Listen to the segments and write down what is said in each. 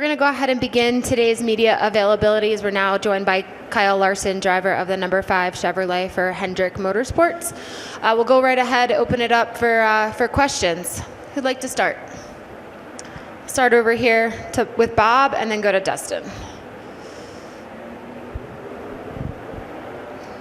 going to go ahead and begin today's media availabilities. We're now joined by Kyle Larson, driver of the number 5 Chevrolet for Hendrick Motorsports. We'll go right ahead, open it up for questions. Who'd like to start? Start over here with Bob and then go to Dustin.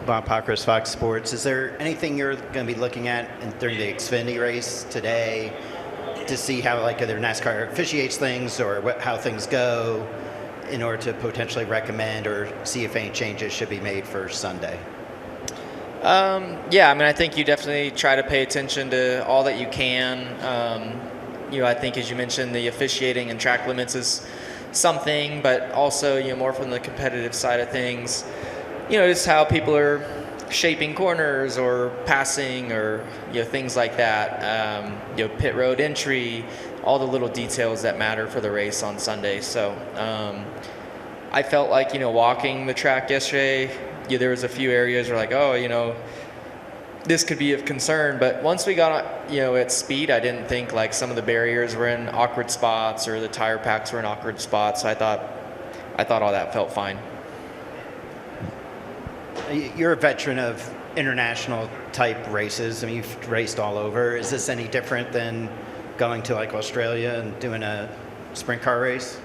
Bob Pockris, Fox Sports. Is there anything you're going to be looking at during the Xfinity race today to see how either NASCAR officiates things or how things go in order to potentially recommend or see if any changes should be made for Sunday? Yeah, I think you definitely try to pay attention to all that you can. I think, as you mentioned, the officiating and track limits is something, but also, more from the competitive side of things, just how people are shaping corners or passing or things like that, pit road entry, all the little details that matter for the race on Sunday. So I felt like walking the track yesterday, there was a few areas where this could be of concern, but once we got at speed, I didn't think some of the barriers were in awkward spots or the tire packs were in awkward spots. So I thought all that felt fine. You're a veteran of international type races. You've raced all over. Is this any different than going to Australia and doing a sprint car race?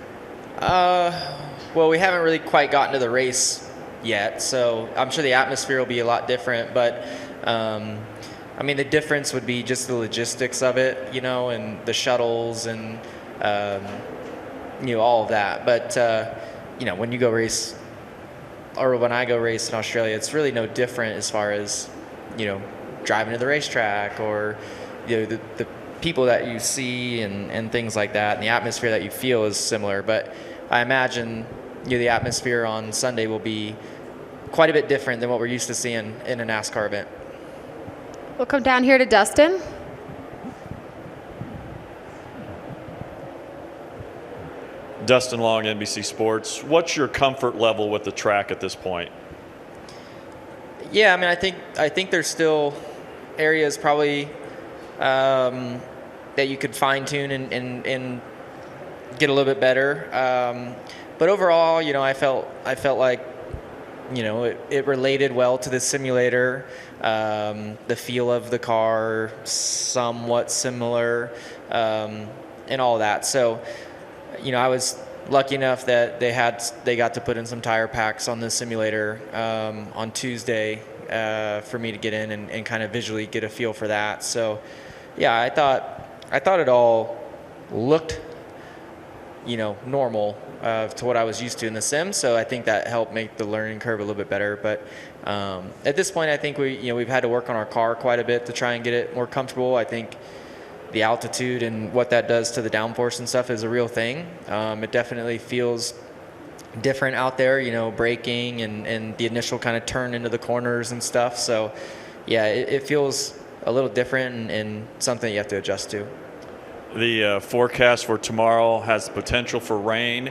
Well, we haven't really quite gotten to the race yet, so I'm sure the atmosphere will be a lot different, but the difference would be just the logistics of it, and the shuttles and all of that. But when you go race, or when I go race in Australia, it's really no different as far as, driving to the racetrack or, the people that you see and things like that, and the atmosphere that you feel is similar. But I imagine, the atmosphere on Sunday will be quite a bit different than what we're used to seeing in a NASCAR event. We'll come down here to Dustin. Dustin Long, NBC Sports. What's your comfort level with the track at this point? Yeah, I think there's still areas probably that you could fine tune and get a little bit better. But overall, I felt like it related well to the simulator. The feel of the car somewhat similar, and all that. So. I was lucky enough that they got to put in some tire packs on the simulator on Tuesday for me to get in and kind of visually get a feel for that. So, yeah, I thought it all looked, normal to what I was used to in the sim. So I think that helped make the learning curve a little bit better. But at this point, I think we've had to work on our car quite a bit to try and get it more comfortable. I think the altitude and what that does to the downforce and stuff is a real thing. It definitely feels different out there, braking and the initial kind of turn into the corners and stuff. So, yeah, it feels a little different and something you have to adjust to. The forecast for tomorrow has the potential for rain,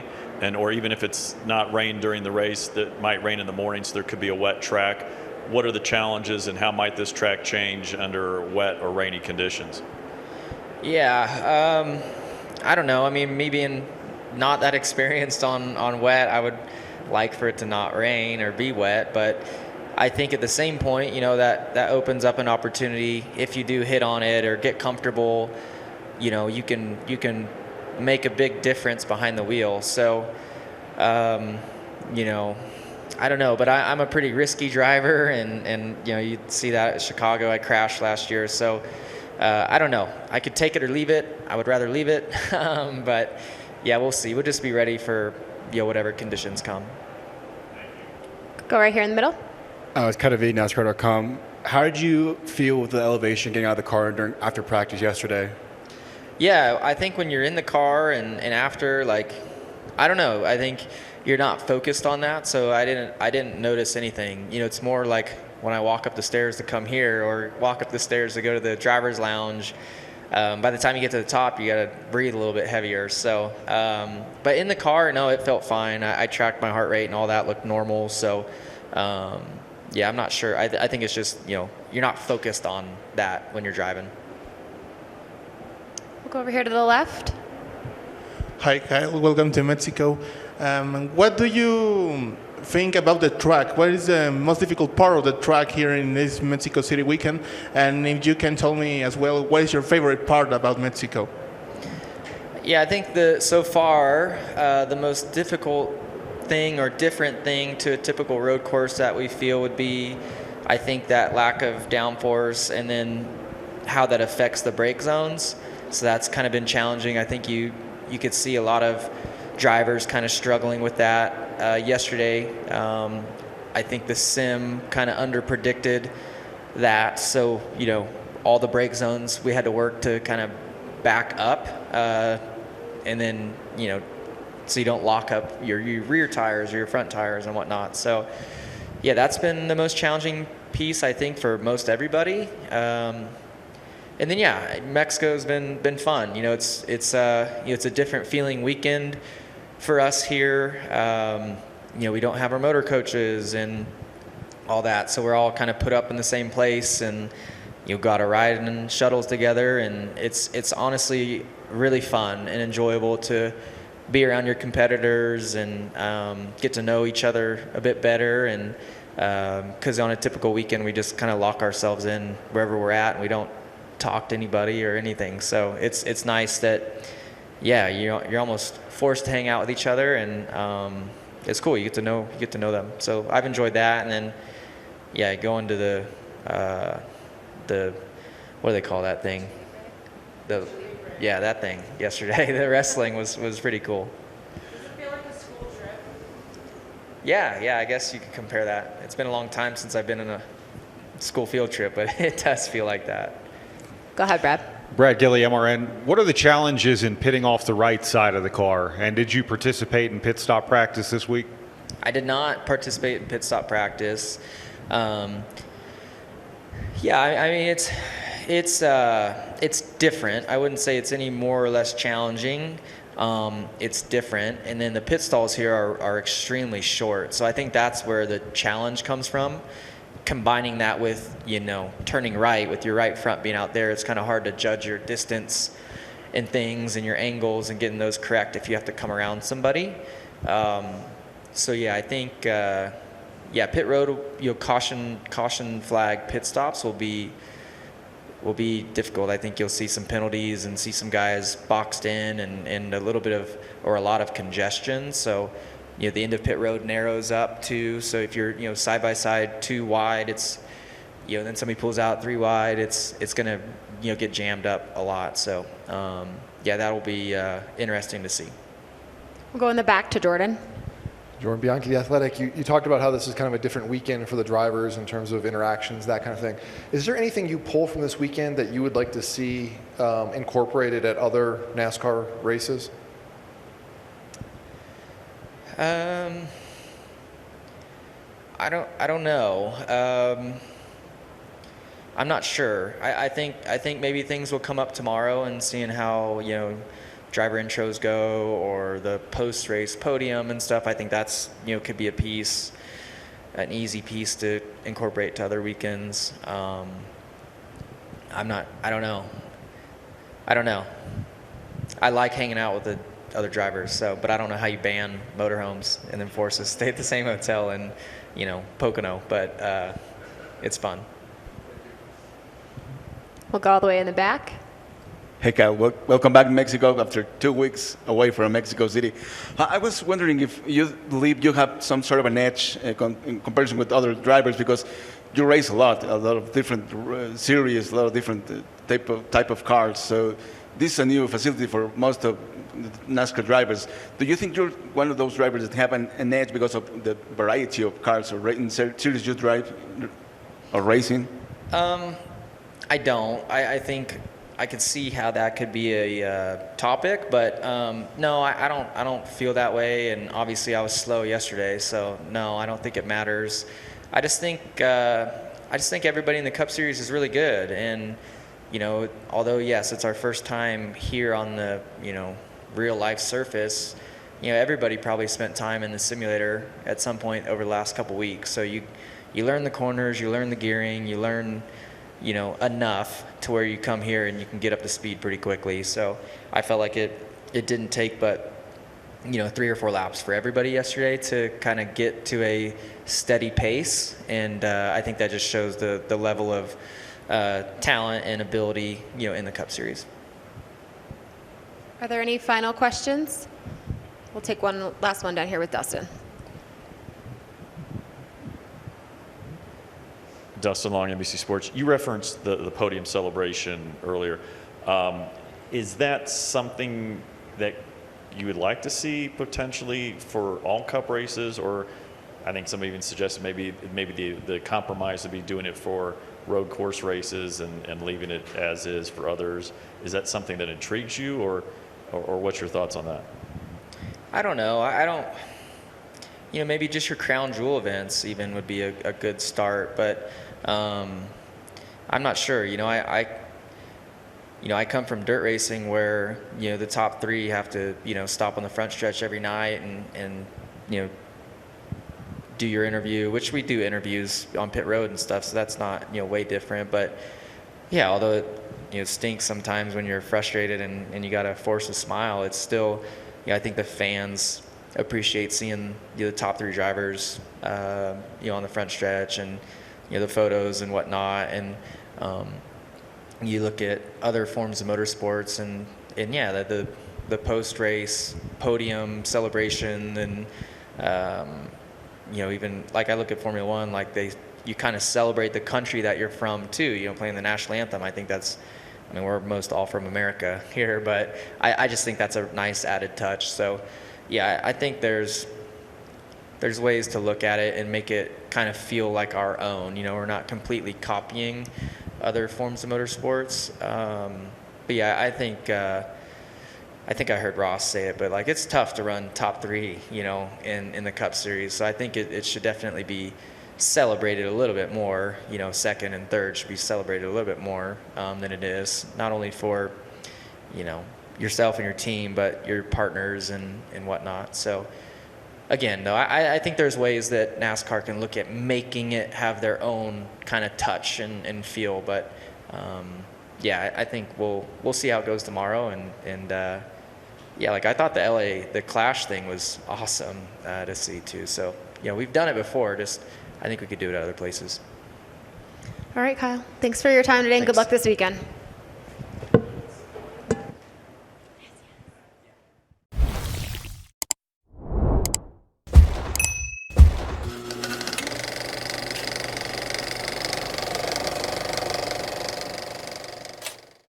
or even if it's not rain during the race, that might rain in the morning, so there could be a wet track. What are the challenges and how might this track change under wet or rainy conditions? Yeah, I don't know. Me being not that experienced on wet, I would like for it to not rain or be wet. But I think at the same point, that opens up an opportunity if you do hit on it or get comfortable. You can make a big difference behind the wheel. So, I don't know, but I'm a pretty risky driver, and you see that at Chicago. I crashed last year, so. I don't know. I could take it or leave it. I would rather leave it. But, yeah, we'll see. We'll just be ready for whatever conditions come. Go right here in the middle. It's Kevin V, NASCAR.com. How did you feel with the elevation getting out of the car after practice yesterday? Yeah, I think when you're in the car and after, I don't know. I think you're not focused on that, so I didn't notice anything. It's more like when I walk up the stairs to come here or walk up the stairs to go to the driver's lounge, by the time you get to the top, you got to breathe a little bit heavier. So, but in the car, no, it felt fine. I tracked my heart rate and all that looked normal. So, yeah, I'm not sure. I think it's just, you're not focused on that when you're driving. We'll go over here to the left. Hi, Kyle. Welcome to Mexico. What do you think about the track? What is the most difficult part of the track here in this Mexico City weekend? And if you can tell me as well, what is your favorite part about Mexico? Yeah, I think so far the most difficult thing or different thing to a typical road course that we feel would be, I think, that lack of downforce and then how that affects the brake zones. So that's kind of been challenging. I think you could see a lot of drivers kind of struggling with that. Yesterday, I think the sim kind of under-predicted that. So, all the brake zones, we had to work to kind of back up and then, so you don't lock up your rear tires or your front tires and whatnot. So, yeah, that's been the most challenging piece, I think, for most everybody. And then, yeah, Mexico's been fun. It's a different feeling weekend for us here. We don't have our motor coaches and all that, so we're all kind of put up in the same place, and got to ride in shuttles together, and it's honestly really fun and enjoyable to be around your competitors and get to know each other a bit better. And because on a typical weekend, we just kind of lock ourselves in wherever we're at, and we don't talk to anybody or anything. So it's nice that, yeah, you're almost forced to hang out with each other, and it's cool. You get to know them. So I've enjoyed that. And then, yeah, going to the what do they call that thing? That thing yesterday. The wrestling was pretty cool. Does it feel like a school trip? Yeah, I guess you could compare that. It's been a long time since I've been in a school field trip, but it does feel like that. Go ahead, Brad. Brad Gilly, MRN. What are the challenges in pitting off the right side of the car? And did you participate in pit stop practice this week? I did not participate in pit stop practice. I mean, it's different. I wouldn't say it's any more or less challenging. It's different. And then the pit stalls here are extremely short. So I think that's where the challenge comes from. Combining that with, turning right with your right front being out there, it's kind of hard to judge your distance and things and your angles and getting those correct if you have to come around somebody. So yeah, I think pit road, caution flag pit stops will be difficult. I think you'll see some penalties and see some guys boxed in and a lot of congestion. So the end of pit road narrows up too. So if you're side by side 2 wide, it's then somebody pulls out 3 wide, it's gonna get jammed up a lot. So that'll be interesting to see. We'll go in the back to Jordan. Jordan Bianchi, The Athletic, you talked about how this is kind of a different weekend for the drivers in terms of interactions, that kind of thing. Is there anything you pull from this weekend that you would like to see incorporated at other NASCAR races? I don't know. I'm not sure. I think maybe things will come up tomorrow, and seeing how driver intros go, or the post-race podium and stuff. I think that's could be an easy piece to incorporate to other weekends. I don't know. I like hanging out with the other drivers, but I don't know how you ban motorhomes and then force us to stay at the same hotel in Pocono, but it's fun. We'll go all the way in the back. Hey, Kyle. Welcome back to Mexico after 2 weeks away from Mexico City. I was wondering if you believe you have some sort of an edge in comparison with other drivers, because you race a lot of different series, a lot of different type of cars. So this is a new facility for most of NASCAR drivers. Do you think you're one of those drivers that have an edge because of the variety of cars or series you drive or racing? I don't. I think I could see how that could be a topic, but no, I don't feel that way. And obviously, I was slow yesterday, so no, I don't think it matters. I just think everybody in the Cup Series is really good, and although yes, it's our first time here on the real life surface, everybody probably spent time in the simulator at some point over the last couple weeks. So you learn the corners, you learn the gearing, you learn enough to where you come here and you can get up to speed pretty quickly. So I felt like it it didn't take but 3 or 4 laps for everybody yesterday to kind of get to a steady pace, and I think that just shows the level of talent and ability in the Cup Series. Are there any final questions? We'll take one last one down here with Dustin. Dustin Long, NBC Sports. You referenced the podium celebration earlier. Is that something that you would like to see potentially for all Cup races, or I think some even suggested maybe the compromise would be doing it for road course races and leaving it as is for others? Is that something that intrigues you, or what's your thoughts on that? I don't know. I don't. Maybe just your crown jewel events even would be a good start, but I'm not sure. I come from dirt racing where the top 3 have to stop on the front stretch every night and do your interview, which we do interviews on pit road and stuff, so that's not way different. But yeah, although it stinks sometimes when you're frustrated and you got to force a smile, it's still I think the fans appreciate seeing the top 3 drivers on the front stretch and the photos and whatnot, and you look at other forms of motorsports and yeah, the post-race podium celebration, and even like I look at Formula One, like you kind of celebrate the country that you're from too, playing the national anthem. I think we're most all from America here, but I just think that's a nice added touch. So yeah, I think there's ways to look at it and make it kind of feel like our own. We're not completely copying other forms of motorsports. But yeah, I think I heard Ross say it, but like it's tough to run top 3, in the Cup Series. So I think it should definitely be celebrated a little bit more. Second and third should be celebrated a little bit more than it is. Not only for yourself and your team, but your partners and whatnot. So again, though, I think there's ways that NASCAR can look at making it have their own kind of touch and feel. But yeah, I think we'll see how it goes tomorrow. And yeah, like I thought the Clash thing was awesome to see too. So we've done it before. Just I think we could do it at other places. All right, Kyle. Thanks for your time today, and good luck this weekend.